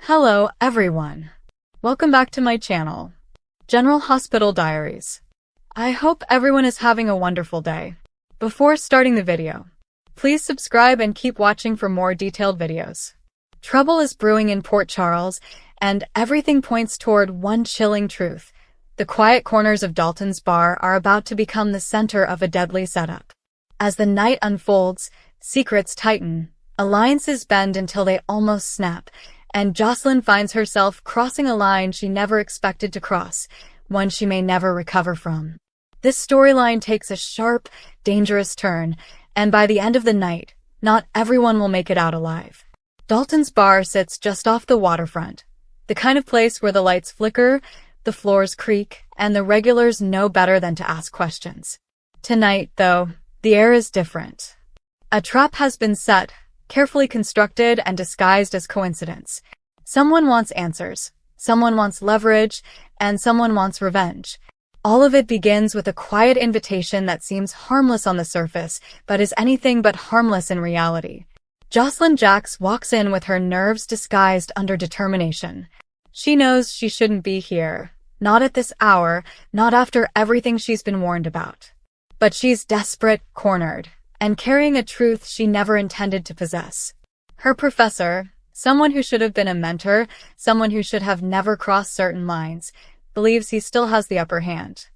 Hello, everyone. Welcome back to my channel, General Hospital Diaries. I hope everyone is having a wonderful day. Before starting the video, please subscribe and keep watching for more detailed videos. Trouble is brewing in Port Charles, and everything points toward one chilling truth. The quiet corners of Dalton's bar are about to become the center of a deadly setup. As the night unfolds, secrets tighten, alliances bend until they almost snap, and Josslyn finds herself crossing a line she never expected to cross, one she may never recover from. This storyline takes a sharp, dangerous turn, and by the end of the night, not everyone will make it out alive. Dalton's bar sits just off the waterfront, the kind of place where the lights flicker, the floors creak, and the regulars know better than to ask questions. Tonight, though, the air is different. A trap has been set, carefully constructed and disguised as coincidence. Someone wants answers, someone wants leverage, and someone wants revenge. All of it begins with a quiet invitation that seems harmless on the surface, but is anything but harmless in reality. Josslyn Jax walks in with her nerves disguised under determination. She knows she shouldn't be here, not at this hour, not after everything she's been warned about. But she's desperate, cornered, and carrying a truth she never intended to possess. Her professor, someone who should have been a mentor, someone who should have never crossed certain lines, believes he still has the upper hand.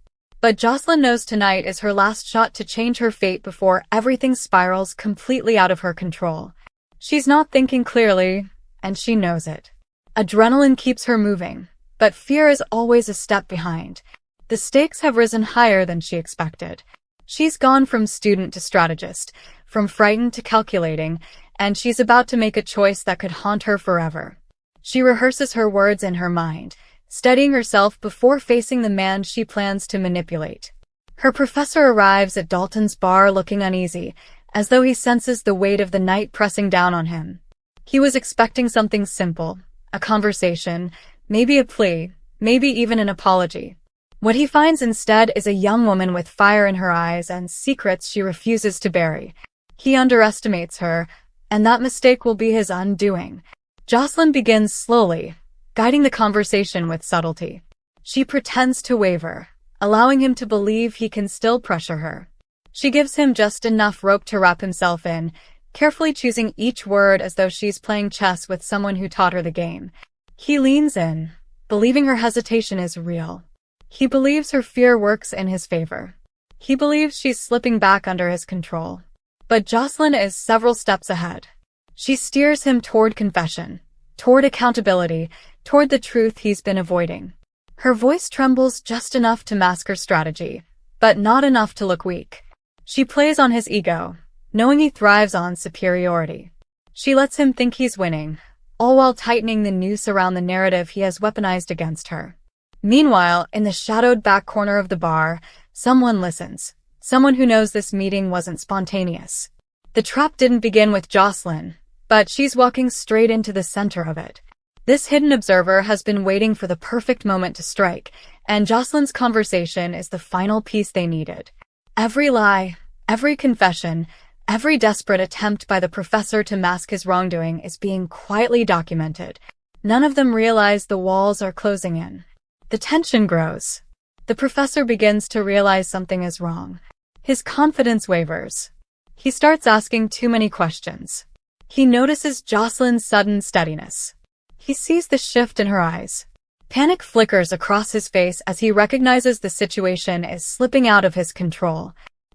But Josslyn knows tonight is her last shot to change her fate before everything spirals completely out of her control. She's not thinking clearly, and she knows it. Adrenaline keeps her moving, but fear is always a step behind. The stakes have risen higher than she expected. She's gone from student to strategist, from frightened to calculating, and she's about to make a choice that could haunt her forever. She rehearses her words in her mind, steadying herself before facing the man she plans to manipulate. Her professor arrives at Dalton's bar looking uneasy, as though he senses the weight of the night pressing down on him. He was expecting something simple, a conversation, maybe a plea, maybe even an apology. What he finds instead is a young woman with fire in her eyes and secrets she refuses to bury. He underestimates her, and that mistake will be his undoing. Josslyn begins slowly, guiding the conversation with subtlety. She pretends to waver, allowing him to believe he can still pressure her. She gives him just enough rope to wrap himself in, carefully choosing each word as though she's playing chess with someone who taught her the game. He leans in, believing her hesitation is real. He believes her fear works in his favor. He believes she's slipping back under his control. But Josslyn is several steps ahead. She steers him toward confession, toward accountability, toward the truth he's been avoiding. Her voice trembles just enough to mask her strategy, but not enough to look weak. She plays on his ego, knowing he thrives on superiority. She lets him think he's winning, all while tightening the noose around the narrative he has weaponized against her. Meanwhile, in the shadowed back corner of the bar, someone listens. Someone who knows this meeting wasn't spontaneous. The trap didn't begin with Josslyn, but she's walking straight into the center of it. This hidden observer has been waiting for the perfect moment to strike, and Josslyn's conversation is the final piece they needed. Every lie, every confession, every desperate attempt by the professor to mask his wrongdoing is being quietly documented. None of them realize the walls are closing in. The tension grows. The professor begins to realize something is wrong. His confidence wavers. He starts asking too many questions. He notices Josslyn's sudden steadiness. He sees the shift in her eyes. Panic flickers across his face as he recognizes the situation is slipping out of his control.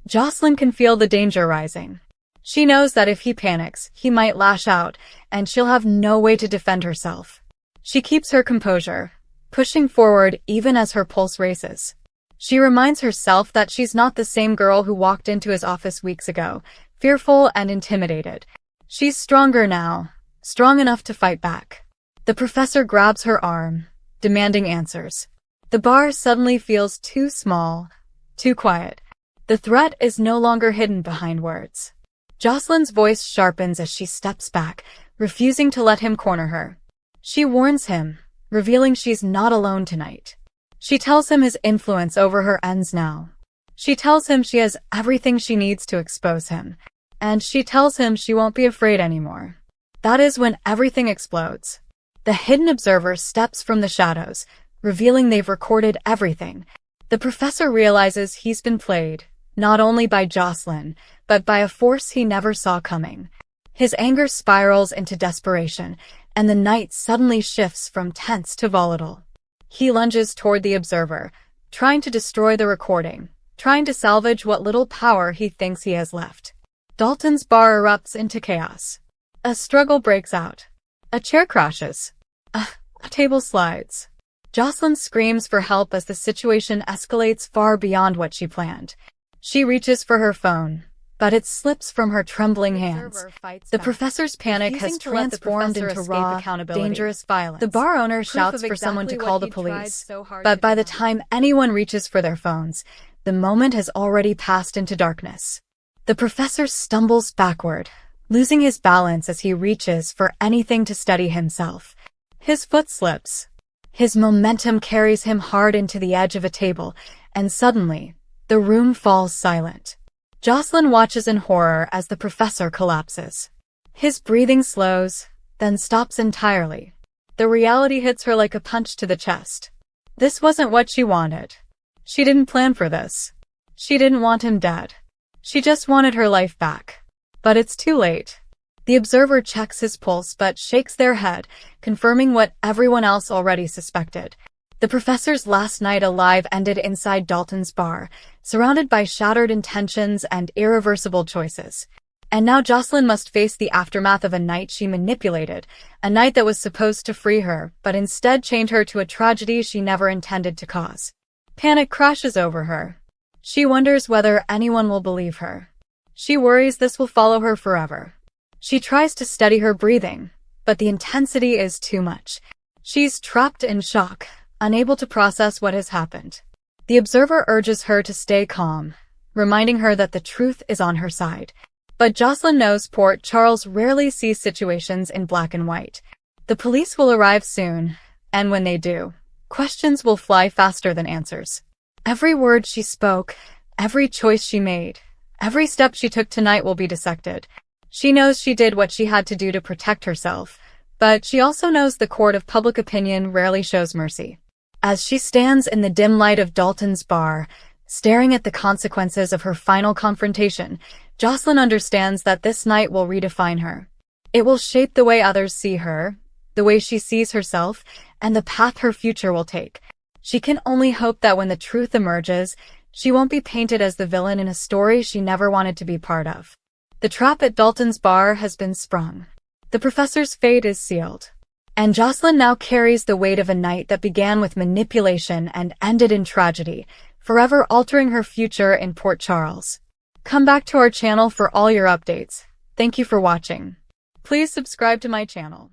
Josslyn can feel the danger rising. She knows that if he panics, he might lash out, and she'll have no way to defend herself. She keeps her composure, pushing forward even as her pulse races. She reminds herself that she's not the same girl who walked into his office weeks ago, fearful and intimidated. She's stronger now, strong enough to fight back. The professor grabs her arm, demanding answers. The bar suddenly feels too small, too quiet. The threat is no longer hidden behind words. Josslyn's voice sharpens as she steps back, refusing to let him corner her. She warns him, revealing she's not alone tonight. She tells him his influence over her ends now. She tells him she has everything she needs to expose him, and she tells him she won't be afraid anymore. That is when everything explodes. The hidden observer steps from the shadows, revealing they've recorded everything. The professor realizes he's been played, not only by Josslyn, but by a force he never saw coming. His anger spirals into desperation, and the night suddenly shifts from tense to volatile. He lunges toward the observer, trying to destroy the recording, trying to salvage what little power he thinks he has left. Dalton's bar erupts into chaos. A struggle breaks out. A chair crashes. A table slides. Josslyn screams for help as the situation escalates far beyond what she planned. She reaches for her phone, but it slips from her trembling hands. The professor's panic has transformed into raw, dangerous violence. The bar owner shouts for someone to call the police, but by the time anyone reaches for their phones, the moment has already passed into darkness. The professor stumbles backward, losing his balance as he reaches for anything to steady himself. His foot slips. His momentum carries him hard into the edge of a table, and suddenly, the room falls silent. Josslyn watches in horror as the professor collapses. His breathing slows, then stops entirely. The reality hits her like a punch to the chest. This wasn't what she wanted. She didn't plan for this. She didn't want him dead. She just wanted her life back. But it's too late. The observer checks his pulse but shakes their head, confirming what everyone else already suspected. The professor's last night alive ended inside Dalton's bar, surrounded by shattered intentions and irreversible choices. And now Josslyn must face the aftermath of a night she manipulated, a night that was supposed to free her, but instead chained her to a tragedy she never intended to cause. Panic crashes over her. She wonders whether anyone will believe her. She worries this will follow her forever. She tries to steady her breathing, but the intensity is too much. She's trapped in shock, unable to process what has happened. The observer urges her to stay calm, reminding her that the truth is on her side. But Josslyn knows Port Charles rarely sees situations in black and white. The police will arrive soon, and when they do, questions will fly faster than answers. Every word she spoke, every choice she made, every step she took tonight will be dissected. She knows she did what she had to do to protect herself, but she also knows the court of public opinion rarely shows mercy. As she stands in the dim light of Dalton's bar, staring at the consequences of her final confrontation, Josslyn understands that this night will redefine her. It will shape the way others see her, the way she sees herself, and the path her future will take. She can only hope that when the truth emerges, she won't be painted as the villain in a story she never wanted to be part of. The trap at Dalton's bar has been sprung. The professor's fate is sealed. And Josslyn now carries the weight of a night that began with manipulation and ended in tragedy, forever altering her future in Port Charles. Come back to our channel for all your updates. Thank you for watching. Please subscribe to my channel.